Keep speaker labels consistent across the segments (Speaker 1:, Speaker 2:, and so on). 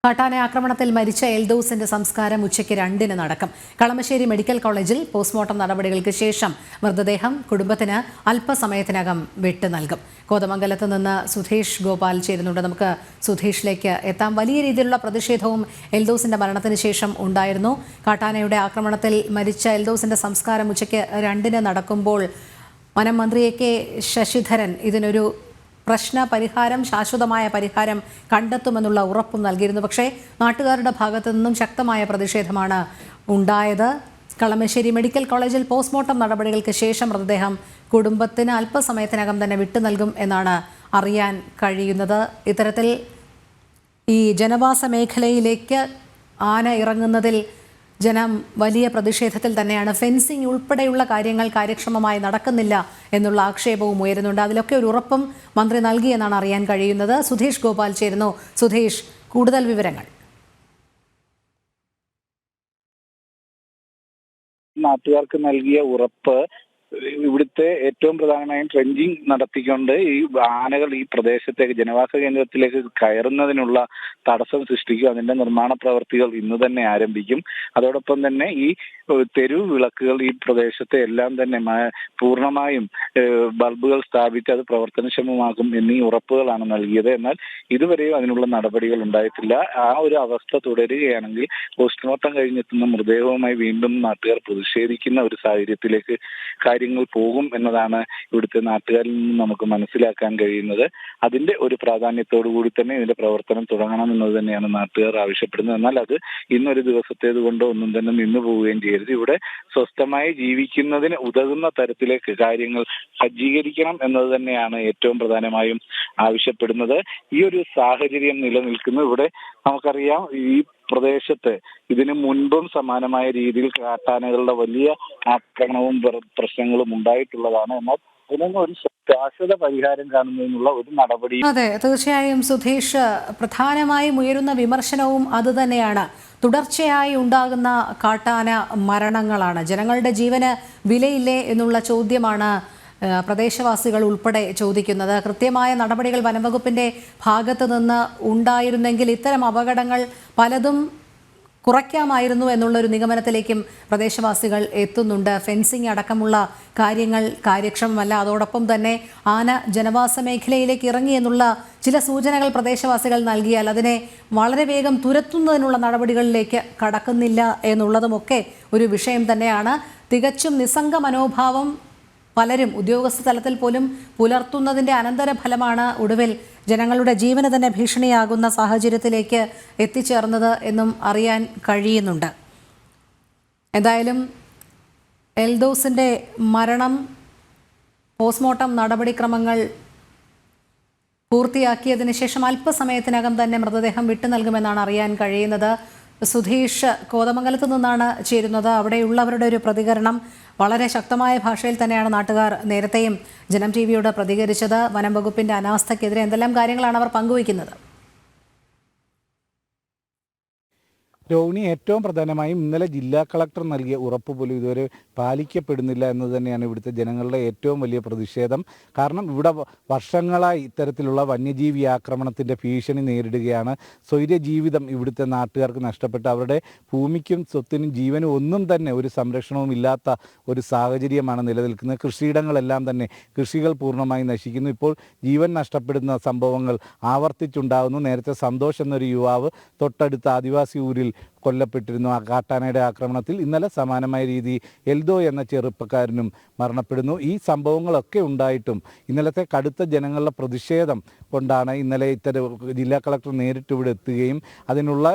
Speaker 1: കാട്ടാന ആക്രമണത്തിൽ മരിച്ച എൽദോസിന്റെ സംസ്കാരം ഉച്ചയ്ക്ക് 2-ന് നടക്കും. കളമശ്ശേരി മെഡിക്കൽ കോളേജിൽ പോസ്റ്റ്മോർട്ടം നടപടികൾക്ക് ശേഷം മൃതദേഹം കുടുംബത്തിന് അല്പസമയത്തിനകം വിട്ടു നൽകും. കോതമംഗലത്ത് നിന്ന് സുധീഷ് ഗോപാൽ ചേരുന്നുണ്ട്. നമുക്ക് സുധീഷിലേക്ക് എത്താം. വലിയ രീതിയിലുള്ള പ്രതിഷേധവും എൽദോസിന്റെ മരണത്തിന് ശേഷം ഉണ്ടായിരുന്നു. കാട്ടാനയുടെ ആക്രമണത്തിൽ മരിച്ച എൽദോസിന്റെ സംസ്കാരം ഉച്ചയ്ക്ക് 2-ന് നടക്കുമ്പോൾ വനം മന്ത്രി എ.കെ. ശശിധരൻ ഇതിനൊരു പ്രശ്ന പരിഹാരം, ശാശ്വതമായ പരിഹാരം കണ്ടെത്തുമെന്നുള്ള ഉറപ്പും നൽകിയിരുന്നു. പക്ഷേ നാട്ടുകാരുടെ ഭാഗത്തു നിന്നും ശക്തമായ പ്രതിഷേധമാണ് ഉണ്ടായത്. കളമശ്ശേരി മെഡിക്കൽ കോളേജിൽ പോസ്റ്റ്മോർട്ടം നടപടികൾക്ക് ശേഷം മൃതദേഹം കുടുംബത്തിന് അല്പസമയത്തിനകം തന്നെ വിട്ടു നൽകും എന്നാണ് അറിയാൻ കഴിയുന്നത്. ഇത്തരത്തിൽ ഈ ജനവാസ മേഖലയിലേക്ക് ആന ഇറങ്ങുന്നതിൽ ജനം വലിയ പ്രതിഷേധത്തിൽ തന്നെയാണ്. ഫെൻസിംഗ് ഉൾപ്പെടെയുള്ള കാര്യങ്ങൾ കാര്യക്ഷമമായി നടക്കുന്നില്ല എന്നുള്ള ആക്ഷേപവും ഉയരുന്നുണ്ട്. അതിലൊക്കെ ഒരു ഉറപ്പും മന്ത്രി നൽകിയെന്നാണ് അറിയാൻ കഴിയുന്നത്. സുധീഷ് ഗോപാൽ ചേരുന്നു. സുധീഷ്, കൂടുതൽ വിവരങ്ങൾ.
Speaker 2: നാട്ടുകാർക്ക് നൽകിയ ഉറപ്പ് ഇവിടുത്തെ ഏറ്റവും പ്രധാനമായും ട്രെഞ്ചിങ് നടത്തിക്കൊണ്ട് ഈ ആനകൾ ഈ പ്രദേശത്തേക്ക് ജനവാസ കേന്ദ്രത്തിലേക്ക് കയറുന്നതിനുള്ള തടസ്സം സൃഷ്ടിക്കും. അതിന്റെ നിർമ്മാണ പ്രവർത്തികൾ ഇന്ന് തന്നെ ആരംഭിക്കും. അതോടൊപ്പം തന്നെ ഈ തെരുവ് വിളക്കുകൾ ഈ പ്രദേശത്തെ എല്ലാം തന്നെ പൂർണ്ണമായും ബൾബുകൾ സ്ഥാപിച്ച് അത് പ്രവർത്തനക്ഷമമാക്കും എന്നീ ഉറപ്പുകളാണ് നൽകിയത്. എന്നാൽ ഇതുവരെയും അതിനുള്ള നടപടികൾ ഉണ്ടായിട്ടില്ല. ആ ഒരു അവസ്ഥ തുടരുകയാണെങ്കിൽ പോസ്റ്റ്മോർട്ടം കഴിഞ്ഞെത്തുന്ന മൃതദേഹവുമായി വീണ്ടും നാട്ടുകാർ പ്രതിഷേധിക്കുന്ന ഒരു സാഹചര്യത്തിലേക്ക് കാര്യങ്ങൾ പോകും എന്നതാണ് ഇവിടുത്തെ നാട്ടുകാരിൽ നിന്ന് നമുക്ക് മനസ്സിലാക്കാൻ കഴിയുന്നത്. അതിന്റെ ഒരു പ്രാധാന്യത്തോടു കൂടി തന്നെ ഇതിന്റെ പ്രവർത്തനം തുടങ്ങണം എന്നത് തന്നെയാണ് നാട്ടുകാർ ആവശ്യപ്പെടുന്നത്. എന്നാൽ അത് ഇന്നൊരു ദിവസത്തേത് കൊണ്ടോ ഒന്നും തന്നെ നിന്നു പോവുകയും ചെയ്യരുത്. ഇവിടെ സ്വസ്ഥമായി ജീവിക്കുന്നതിന് ഉതകുന്ന തരത്തിലേക്ക് കാര്യങ്ങൾ സജ്ജീകരിക്കണം എന്നത് തന്നെയാണ് ഏറ്റവും പ്രധാനമായും ആവശ്യപ്പെടുന്നത്. ഈ ഒരു സാഹചര്യം നിലനിൽക്കുന്നു. ഇവിടെ നമുക്കറിയാം, ഈ പ്രദേശത്ത് ഇതിനു മുൻപും സമാനമായ രീതിയിൽ കാട്ടാനകളുടെ വലിയ ആക്രമണവും പ്രശ്നങ്ങളും ഉണ്ടായിട്ടുള്ളതാണ്. എന്നാൽ ഇതിനൊന്നും ഒരു ശാശ്വത പരിഹാരം കാണുന്നതിനുള്ള ഒരു നടപടി.
Speaker 1: അതെ, തീർച്ചയായും സുധീഷ്, പ്രധാനമായും ഉയരുന്ന വിമർശനവും അതുതന്നെയാണ്. തുടർച്ചയായി ഉണ്ടാകുന്ന കാട്ടാന മരണങ്ങളാണ്. ജനങ്ങളുടെ ജീവന് വിലയില്ലേ എന്നുള്ള ചോദ്യമാണ് പ്രദേശവാസികൾ ഉൾപ്പെടെ ചോദിക്കുന്നത്. കൃത്യമായ നടപടികൾ വനംവകുപ്പിന്റെ ഭാഗത്ത് നിന്ന് ഉണ്ടായിരുന്നെങ്കിൽ ഇത്തരം അപകടങ്ങൾ പലതും കുറയ്ക്കാമായിരുന്നു എന്നുള്ളൊരു നിഗമനത്തിലേക്കും പ്രദേശവാസികൾ എത്തുന്നുണ്ട്. ഫെൻസിംഗ് അടക്കമുള്ള കാര്യങ്ങൾ കാര്യക്ഷമമല്ല. അതോടൊപ്പം തന്നെ ആന ജനവാസ മേഖലയിലേക്ക് ഇറങ്ങി എന്നുള്ള ചില സൂചനകൾ പ്രദേശവാസികൾ നൽകിയാൽ അതിനെ വളരെ വേഗം തുരത്തുന്നതിനുള്ള നടപടികളിലേക്ക് കടക്കുന്നില്ല എന്നുള്ളതുമൊക്കെ ഒരു വിഷയം തന്നെയാണ്. തികച്ചും നിസ്സംഗ മനോഭാവം പലരും ഉദ്യോഗസ്ഥ തലത്തിൽ പോലും പുലർത്തുന്നതിൻ്റെ അനന്തരഫലമാണ് ഒടുവിൽ ജനങ്ങളുടെ ജീവന് തന്നെ ഭീഷണിയാകുന്ന സാഹചര്യത്തിലേക്ക് എത്തിച്ചേർന്നത് എന്നും അറിയാൻ കഴിയുന്നുണ്ട്. എന്തായാലും എൽദോസിൻ്റെ മരണം പോസ്റ്റ്മോർട്ടം നടപടിക്രമങ്ങൾ പൂർത്തിയാക്കിയതിന് ശേഷം അല്പസമയത്തിനകം തന്നെ മൃതദേഹം വിട്ടു നൽകുമെന്നാണ് അറിയാൻ കഴിയുന്നത്. സുധീഷ് കോതമംഗലത്ത് നിന്നാണ് ചേരുന്നത്. അവിടെയുള്ളവരുടെ ഒരു പ്രതികരണം വളരെ ശക്തമായ ഭാഷയിൽ തന്നെയാണ് നാട്ടുകാർ നേരത്തെയും ജനം ടിവിയോട് പ്രതികരിച്ചത്. വനം വകുപ്പിന്റെ അനാസ്ഥയ്ക്കെതിരെ എന്തെല്ലാം കാര്യങ്ങളാണ് അവർ പങ്കുവയ്ക്കുന്നത്?
Speaker 3: രോഹിണി, ഏറ്റവും പ്രധാനമായും ഇന്നലെ ജില്ലാ കളക്ടർ നൽകിയ ഉറപ്പ് പോലും ഇതുവരെ പാലിക്കപ്പെടുന്നില്ല എന്നത് തന്നെയാണ് ഇവിടുത്തെ ജനങ്ങളുടെ ഏറ്റവും വലിയ പ്രതിഷേധം. കാരണം ഇവിടെ വർഷങ്ങളായി ഇത്തരത്തിലുള്ള വന്യജീവി ആക്രമണത്തിൻ്റെ ഭീഷണി നേരിടുകയാണ്. സ്വൈര്യജീവിതം ഇവിടുത്തെ നാട്ടുകാർക്ക് നഷ്ടപ്പെട്ട് അവരുടെ ഭൂമിക്കും സ്വത്തിനും ജീവനും ഒന്നും തന്നെ ഒരു സംരക്ഷണവും ഇല്ലാത്ത ഒരു സാഹചര്യമാണ് നിലനിൽക്കുന്നത്. കൃഷിയിടങ്ങളെല്ലാം തന്നെ കൃഷികൾ പൂർണ്ണമായി നശിക്കുന്നു. ഇപ്പോൾ ജീവൻ നഷ്ടപ്പെടുന്ന സംഭവങ്ങൾ ആവർത്തിച്ചുണ്ടാകുന്നു. നേരത്തെ സന്തോഷ് എന്നൊരു യുവാവ് തൊട്ടടുത്ത ആദിവാസി ഊരിൽ കൊല്ലപ്പെട്ടിരുന്നു ആ കാട്ടാനയുടെ ആക്രമണത്തിൽ. ഇന്നലെ സമാനമായ രീതി എൽദോ എന്ന ചെറുപ്പക്കാരനും മരണപ്പെടുന്നു. ഈ സംഭവങ്ങളൊക്കെ ഉണ്ടായിട്ടും ഇന്നലത്തെ കടുത്ത ജനങ്ങളുടെ പ്രതിഷേധം കൊണ്ടാണ് ഇന്നലെ ജില്ലാ കളക്ടർ നേരിട്ട് ഇവിടെ എത്തുകയും അതിനുള്ള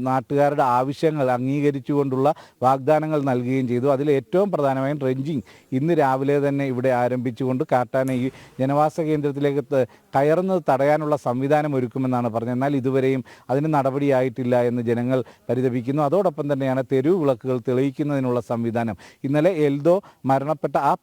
Speaker 3: നാട്ടുകാരുടെ ആവശ്യങ്ങൾ അംഗീകരിച്ചുകൊണ്ടുള്ള വാഗ്ദാനങ്ങൾ നൽകുകയും ചെയ്തു. അതിൽ ഏറ്റവും പ്രധാനമായും ട്രെഞ്ചിങ് ഇന്ന് രാവിലെ തന്നെ ഇവിടെ ആരംഭിച്ചുകൊണ്ട് കാട്ടാന ഈ ജനവാസ കേന്ദ്രത്തിലേക്ക് കയറുന്നത് തടയാനുള്ള സംവിധാനം ഒരുക്കുമെന്നാണ് പറഞ്ഞത്. എന്നാൽ ഇതുവരെയും അതിന് നടപടിയായിട്ടില്ല എന്ന് ജനങ്ങൾ പരിതപിക്കുന്നു. അതോടൊപ്പം തന്നെയാണ് തെരുവ് വിളക്കുകൾ തെളിയിക്കുന്നതിനുള്ള സംവിധാനം. ഇന്നലെ എൽദോ മരണപ്പെട്ട ആ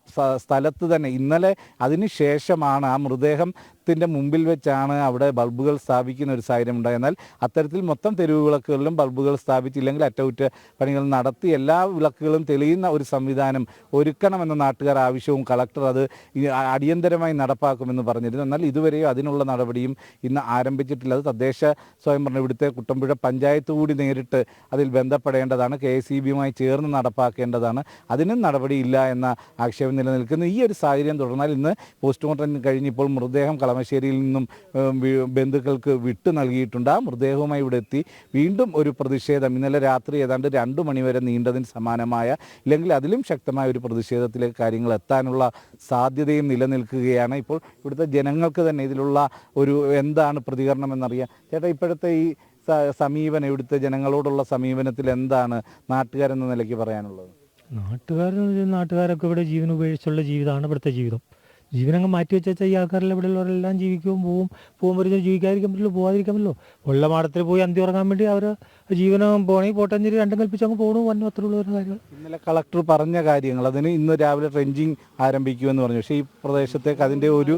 Speaker 3: സ്ഥലത്ത് തന്നെ ഇന്നലെ അതിന് ശേഷമാണ് ആ മൃതദേഹം ക്ഷേത്രത്തിൻ്റെ മുമ്പിൽ വെച്ചാണ് അവിടെ ബൾബുകൾ സ്ഥാപിക്കുന്ന ഒരു സാഹചര്യം ഉണ്ടായി. എന്നാൽ അത്തരത്തിൽ മൊത്തം തെരുവ് വിളക്കുകളിലും ബൾബുകൾ സ്ഥാപിച്ചില്ലെങ്കിൽ അറ്റകുറ്റപ്പണികൾ നടത്തി എല്ലാ വിളക്കുകളും തെളിയുന്ന ഒരു സംവിധാനം ഒരുക്കണമെന്ന നാട്ടുകാർ ആവശ്യവും കളക്ടർ അത് അടിയന്തരമായി നടപ്പാക്കുമെന്ന് പറഞ്ഞിരുന്നു. എന്നാൽ ഇതുവരെയും അതിനുള്ള നടപടിയും ഇന്ന് ആരംഭിച്ചിട്ടില്ല. അത് തദ്ദേശ സ്വയംഭരണ ഇവിടുത്തെ കുട്ടമ്പുഴ പഞ്ചായത്ത് കൂടി നേരിട്ട് അതിൽ ബന്ധപ്പെടേണ്ടതാണ്, KSEBയുമായി ചേർന്ന് നടപ്പാക്കേണ്ടതാണ്. അതിനും നടപടിയില്ല എന്ന ആക്ഷേപം നിലനിൽക്കുന്നു. ഈ ഒരു സാഹചര്യം തുടർന്നാൽ ഇന്ന് പോസ്റ്റ്മോർട്ടം കഴിഞ്ഞ് ഇപ്പോൾ മൃതദേഹം കളമശ്ശേരിയിൽ നിന്നും ബന്ധുക്കൾക്ക് വിട്ടു നൽകിയിട്ടുണ്ട്. ആ മൃതദേഹവുമായി ഇവിടെ എത്തി വീണ്ടും ഒരു പ്രതിഷേധം ഇന്നലെ രാത്രി ഏതാണ്ട് 2 മണിവരെ നീണ്ടതിന് സമാനമായ, ഇല്ലെങ്കിൽ അതിലും ശക്തമായ ഒരു പ്രതിഷേധത്തിലേക്ക് കാര്യങ്ങൾ എത്താനുള്ള സാധ്യതയും നിലനിൽക്കുകയാണ്. ഇപ്പോൾ ഇവിടുത്തെ ജനങ്ങൾക്ക് തന്നെ ഇതിലുള്ള ഒരു എന്താണ് പ്രതികരണം എന്നറിയാം. ചേട്ടാ, ഇപ്പോഴത്തെ ഈ സമീപനം, ഇവിടുത്തെ ജനങ്ങളോടുള്ള സമീപനത്തിൽ എന്താണ് നാട്ടുകാരെന്ന നിലയ്ക്ക് പറയാനുള്ളത്?
Speaker 4: നാട്ടുകാരൊക്കെ ഇവിടെ ജീവൻ ഉപേക്ഷിച്ചുള്ള ജീവിതമാണ് ഇവിടുത്തെ ജീവിതം. ജീവനങ്ങ് മാറ്റി വെച്ചാൽ ഈ ആൾക്കാരെല്ലാം ഇവിടെ ഉള്ളവരെല്ലാം ജീവിക്കും, പോകുമ്പോൾ ജീവിക്കാതിരിക്കാൻ പറ്റില്ലോ, പോകാതിരിക്കാൻ പറ്റില്ലോ. ഉള്ള മാടത്തിൽ പോയി അന്തി ഉറങ്ങാൻ വേണ്ടി അവർ ജീവനം പോകണമെങ്കിൽ പോട്ടഞ്ചേരി രണ്ടും കൽപ്പിച്ച് അങ്ങ് പോകണു വന്നു. അത്രയുള്ള ഒരു കാര്യങ്ങൾ
Speaker 3: ഇന്നലെ കളക്ടർ പറഞ്ഞ കാര്യങ്ങൾ, അതിന് ഇന്ന് രാവിലെ ട്രെഞ്ചിങ് ആരംഭിക്കുമെന്ന് പറഞ്ഞു. പക്ഷേ ഈ പ്രദേശത്തേക്ക് അതിൻ്റെ ഒരു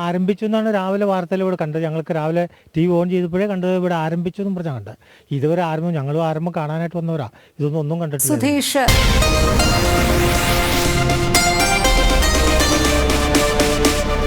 Speaker 4: ആരംഭിച്ചു എന്നാണ് രാവിലെ വാർത്തയിൽ ഇവിടെ കണ്ടത്. ഞങ്ങൾക്ക് രാവിലെ TV ഓൺ ചെയ്തപ്പോഴേ കണ്ടത് ഇവിടെ ആരംഭിച്ചു എന്നും പറഞ്ഞാൽ കണ്ടത്. ഇതുവരെ ഞങ്ങളും ആരംഭം കാണാനായിട്ട് വന്നവരാ, ഇതൊന്നും കണ്ടിട്ടില്ല.
Speaker 1: സുധീഷ്